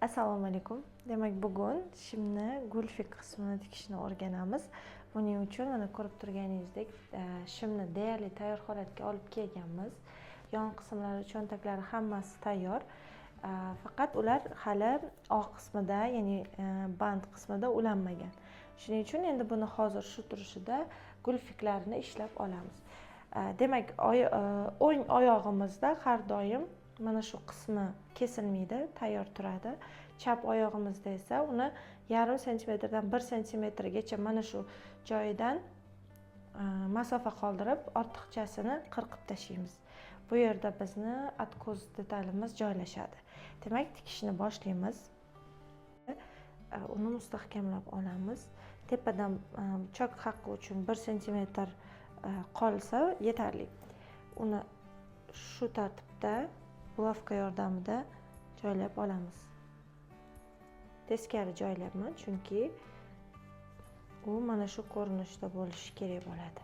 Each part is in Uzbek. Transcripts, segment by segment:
Assalomu alaykum. Demak, bugun shimni gulfik qismini tikishni o'rganamiz. Buning uchun mana ko'rib turganingizdek, shimni deyarli tayyor holatga olib kelganmiz. Yon qismlari, cho'ntaklari hammasi tayyor. Faqat ular hali oq qismida, ya'ni band qismida ulanmagan. Shuning uchun endi buni hozir shu turishida gulfiklarini ishlab olamiz. Demak, o'ng oyog'imizda har doim mana shu qismi kesilmaydi, tayyor turadi. Chap oyog'imizda esa uni 0,5 santimetrdan 1 santimetrgacha mana shu joyidan masofa qoldirib, ortiqchasini qirqib tashlaymiz. Bu yerda bizni atkoz detalimiz joylashadi. Demak, tikishni boshlaymiz. Uni mustahkamlab olamiz. Tepadan chok haqqi uchun 1 santimetr qolsa yetarli. Uni shu tartibda bulavka yordamida joylab olamiz. Teskari joylayapman, chunki u mana shu ko'rinishda bo'lishi kerak bo'ladi.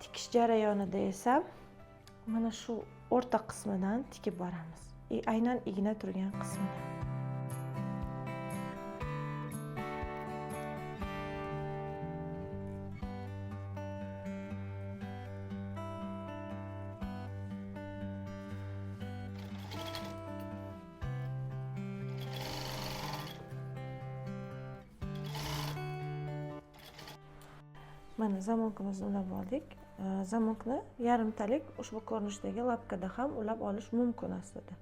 Tikish jarayonida esa mana shu o'rta qismidan tikib boramiz. Aynan igna turgan qismidan. Mana zamonkimizni ulab oldik. Zamonkni yarimtalik ushbu ko'rinishdagi lapkada ham ulab olish mumkin aslida.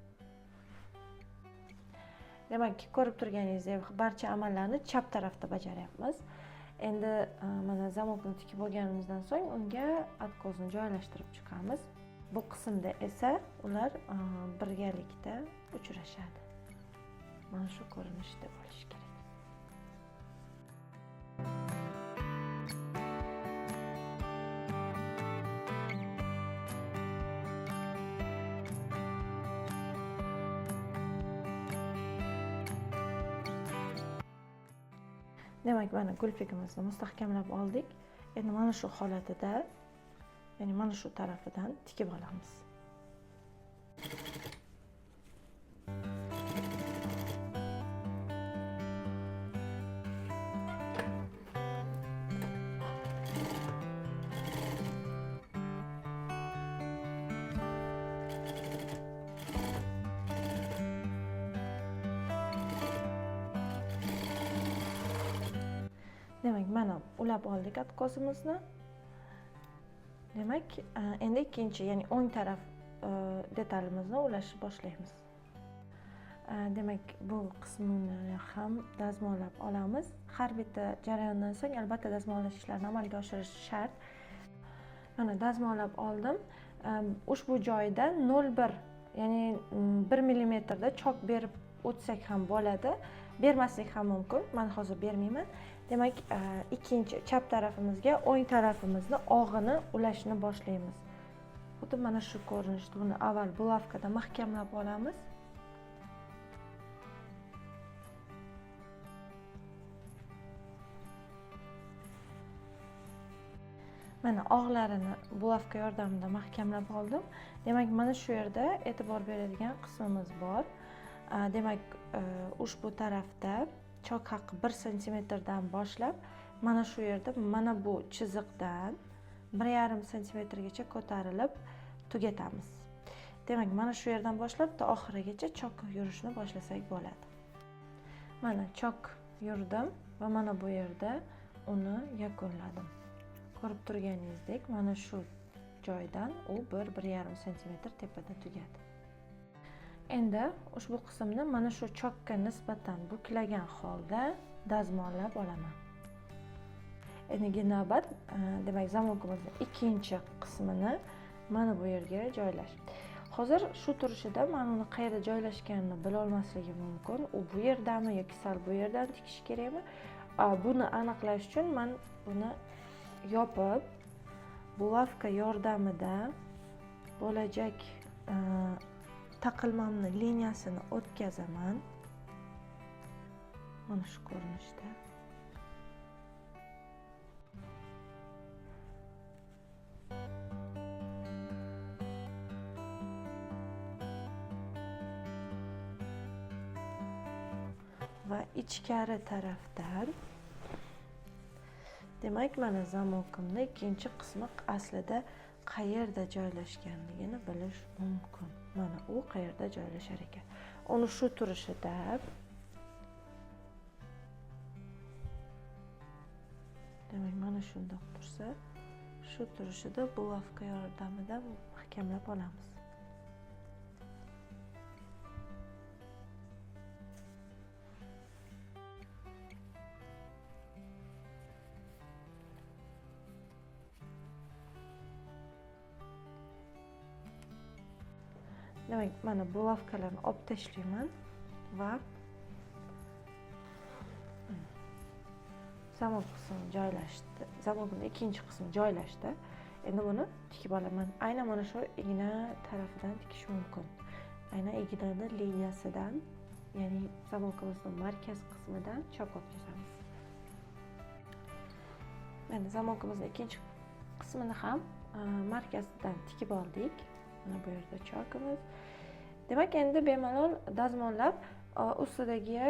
Demak, ko'rib turganingizdek, barcha amallarni chap tarafda bajaryapmiz. Endi mana zamonkni tikib bo'lganimizdan so'ng unga atkozni joylashtirib chiqamiz. Bu qismda esa ular birgalikda uchrashadi. Mana shu ko'rinishda bo'lishi kerak. Demak, mana gulfikimizni mustahkamlab oldik. Endi mana shu holatida, ya'ni mana shu tarafidan tikib olamiz. Demak, mana ulab oldik atkozimizni. Demak, endi ikkinchi, ya'ni o'ng taraf detalimizni ulashni boshlaymiz. Demak, bu qismini ham dazmollab olamiz. Har bitta jarayondan so'ng albatta dazmollash ishlarini amalga oshirish shart. Mana dazmollab oldim. Ushbu joyda 0,1, ya'ni 1 millimetrda chok berib o'tsak ham bo'ladi. Bermaslik ham mumkin. Men hozir bermayman. Demak, ikkinchi chap tarafimizga o'ng tarafimizni og'ini ulashni boshlaymiz. Xuddi mana shu ko'rinishda uni avval bulavkada mahkamlab olamiz. Mana og'larini bulavka yordamida mahkamlab oldim. Demak, mana shu yerda e'tibor beradigan qismimiz bor. Demak, ushbu tarafda chok haqqi 1 santimetrdan boshlab mana shu yerda mana bu chiziqdan 1,5 santimetrgacha ko'tarilib tugatamiz. Demak, mana shu yerdan boshlab to oxirigacha chok yurishni boshlasak bo'ladi. Mana chok yurdim va mana bu yerda uni yakunladim. Ko'rib turganingizdek, mana shu joydan u 1,5 santimetr tepada tugadi. Endi ushbu qismni mana shu chokka nisbatan buklagan holda dazmollab olaman. Endi navbat, demak, zamonkimizning ikkinchi qismini mana bu yerga joylash. Hozir shu turishida men uni qayerda joylashganini bila olmasligim mumkin. U bu yerdami yoki sal bu yerdan tikish kerakmi? Buni aniqlash uchun men buni yopib, bulavka yordamida bo'lajak taqilmamni liniyasini o'tkazaman. Mana shu ko'rinishda. va ichkari tarafdan, demak mana zamokimning ikkinchi qismi aslida qayerda joylashganligini bilish mumkin. Mana u qayerda joylashar ekan. Uni shu turishida demak mana shundoq tursa, shu turishida bulavka yordamida mahkamlab olamiz. Demak, mana bulavkalarni olib tashlayman va zamok qismi joylashdi. Zamokning ikkinchi qismi joylashdi. Endi buni tikib olaman. Aynan mana shu igna tarafidan tikish mumkin. Aynan ignaning liniyasidan, ya'ni zamokimizning markaz qismidan chok o'tkazamiz. Mana zamokimizning ikkinchi qismini ham markazdan tikib oldik. Mana bu yerda chokimiz. Demak, endi bemalol dazmollab ustidagi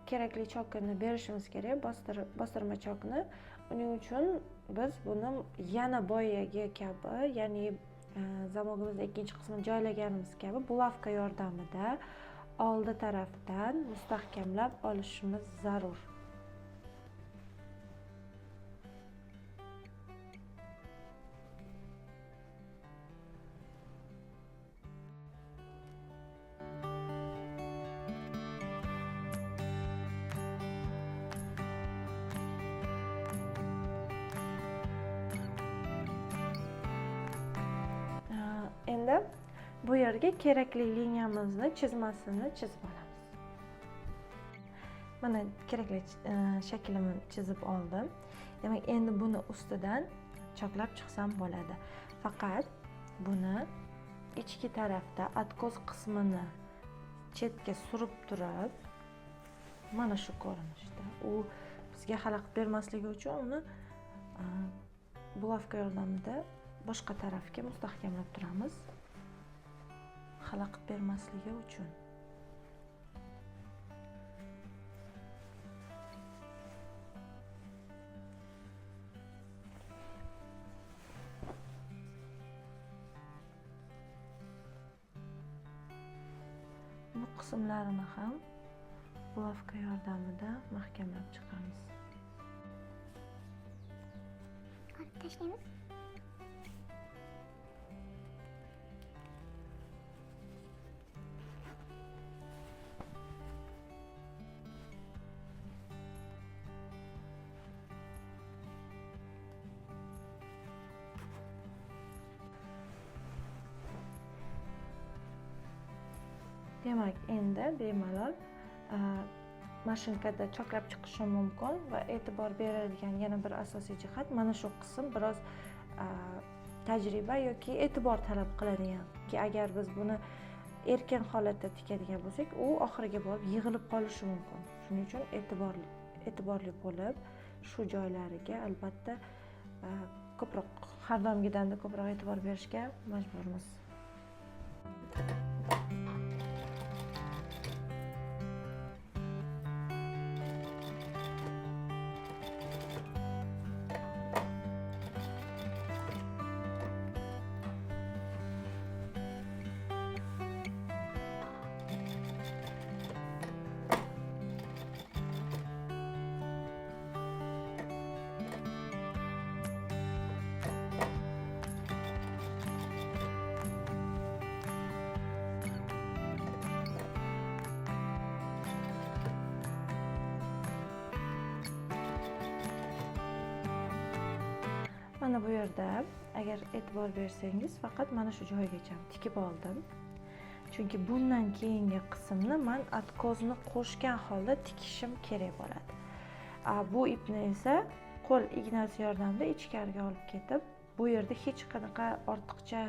kerakli chokini berishimiz kerak, bostirma chokni. Uning uchun biz buni yana boyagi kabi, ya'ni zamogimizning ikkinchi qismini joylaganimiz kabi bulavka yordamida oldi tarafdan mustahkamlab olishimiz zarur. Endi bu yerga kerakli liniyamizni chizmasini chizib olamiz. Mana kerakli shaklimni chizib oldim. Demak, endi buni ustidan choklab chiqsam bo'ladi. Faqat buni ichki tarafda adkoz qismini chetga surib turib, mana shu ko'rinishda. U bizga xalaqit bermasligi uchun uni bulavka yordamida boshqa tarafga mustahkamlab turamiz. Xalaqit bermasligi uchun. Bu qismlarini ham bulavka yordamida mahkamlab chiqamiz. Olib tashlaymiz. Demak, endi bemalol mashinkada choklab chiqishi mumkin va e'tibor beriladigan yana bir asosiy jihat mana shu qism biroz tajriba yoki e'tibor talab qiladiganki, agar biz buni erkin holatda tikadigan bo'lsak, u oxiriga borib yig'ilib qolishi mumkin. Shuning uchun e'tiborli bo'lib, shu joylariga albatta ko'proq, har doimgidanda ko'proq e'tibor berishga majburmiz. Mana bu yerda agar e'tibor bersangiz, faqat mana shu joygacha tikib oldim. Chunki bundan keyingi qismni men adkozni qo'shgan holda tikishim kerak bo'ladi. Bu ipni esa qo'l ignasi yordamida ichkariga olib ketib, bu yerda hech qanaqa ortiqcha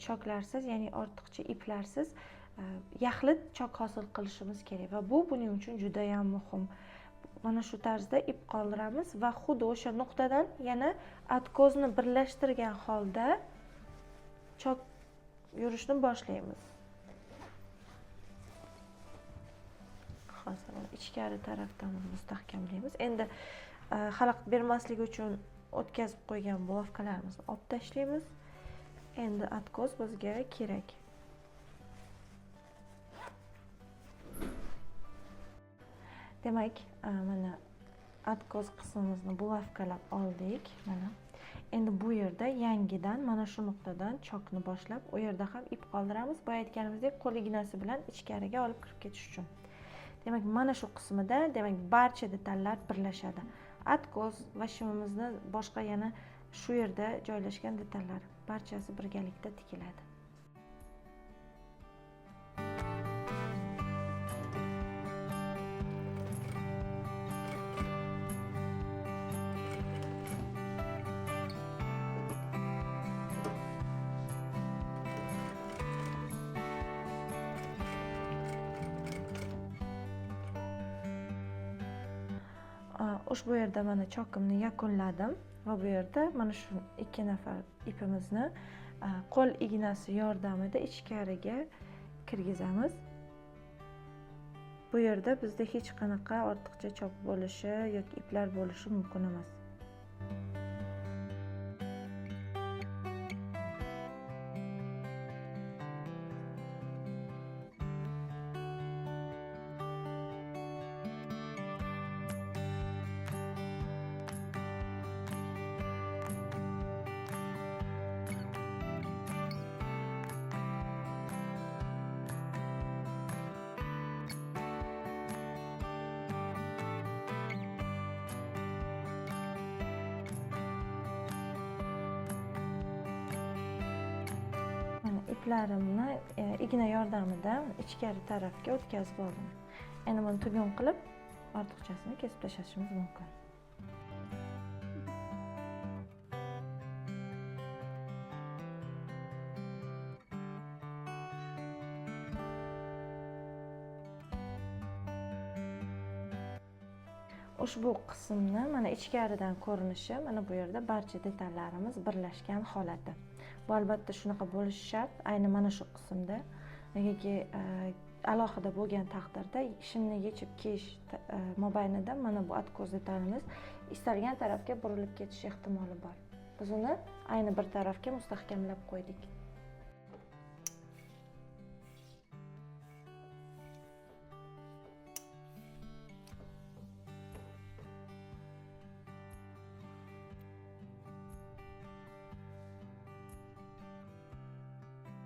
choklarsiz, ya'ni ortiqcha iplarsiz yaxlit chok hosil qilishimiz kerak va bu buning uchun juda ham muhim. Mana shu tarzda ip qoldiramiz va xuddi o'sha nuqtadan yana adkozni birlashtirgan holda chok yurishni boshlaymiz. Hozir ichkari tarafdan mustahkamlaymiz. Endi xalaqit bermasligi uchun o'tkazib qo'ygan bulovkalarimizni olib tashlaymiz. Endi atkos bizga kerak. Demak, mana atkos qismimizni bulovkalab oldik. Mana. Endi bu yerda yangidan mana shu nuqtadan chokni boshlab, u yerda ham ip qoldiramiz. Boya aytganimizdek, qo'l ignasi bilan ichkariga olib kirib ketish uchun. Demak, mana shu qismida, demak, barcha detallar birlashadi. Atkos va shimimizni boshqa yana shu yerda joylashgan detallar barchasi birgalikda tikiladi. Ushbu yerda mana chokimni yakunladim va bu yerda mana shu 2 nafar ipimizni qo'l ignasi yordamida ichkariga kirgizamiz. Bu yerda bizda hech qanaqa ortiqcha chok bo'lishi yoki iplar bo'lishi mumkin emas. İplarimni igna yordamida ichkari tarafga o'tkazib oldim. Endi buni tugun qilib, ortiqchasini kesib tashlashimiz mumkin. Ushbu qismni mana ichkaridan ko'rinishi, mana bu yerda barcha detallarimiz birlashgan holati. Bu albatta shunaqa bo'lishi shart, ayni mana shu qismda. Negaki alohida bo'lgan taqdirda shimni yechib kiyish mobaynida mana bu atkos detalimiz istalgan tarafga burilib ketish ehtimoli bor. Biz uni ayni bir tarafga mustahkamlab qo'ydik.